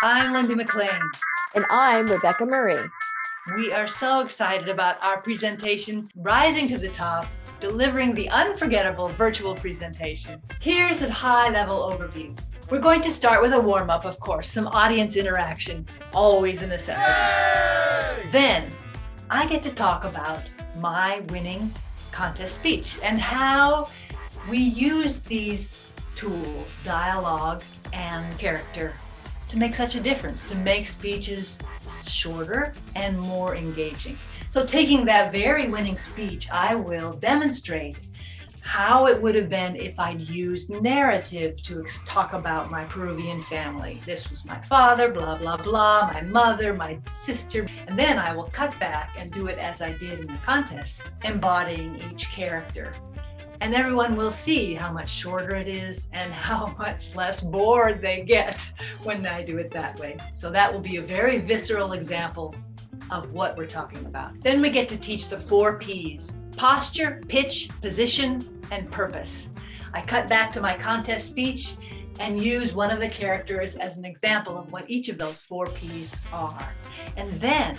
I'm Lindy MacLaine. And I'm Rebecca Murray. We are so excited about our presentation, Rising to the Top, delivering the unforgettable virtual presentation. Here's a high-level overview. We're going to start with a warm-up, of course, some audience interaction, always a necessity. Yay! Then, I get to talk about my winning contest speech and how we use these tools, dialogue and character, to make such a difference, to make speeches shorter and more engaging. So taking that very winning speech, I will demonstrate how it would have been if I'd used narrative to talk about my Peruvian family. This was my father, blah, blah, blah, my mother, my sister. And then I will cut back and do it as I did in the contest, embodying each character. And everyone will see how much shorter it is and how much less bored they get when I do it that way. So that will be a very visceral example of what we're talking about. Then we get to teach the 4 Ps: posture, pitch, position, and purpose. I cut back to my contest speech and use one of the characters as an example of what each of those 4 Ps are. And then,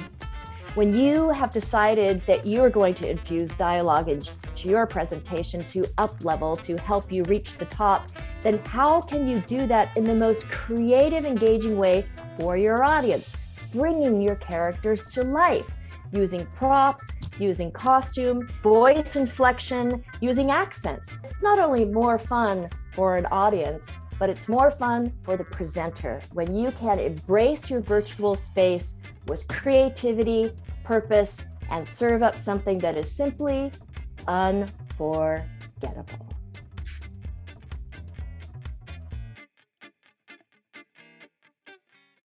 when you have decided that you are going to infuse dialogue into your presentation to up-level, to help you reach the top, then how can you do that in the most creative, engaging way for your audience? Bringing your characters to life, using props, using costume, voice inflection, using accents. It's not only more fun for an audience, but it's more fun for the presenter when you can embrace your virtual space with creativity, purpose, and serve up something that is simply unforgettable.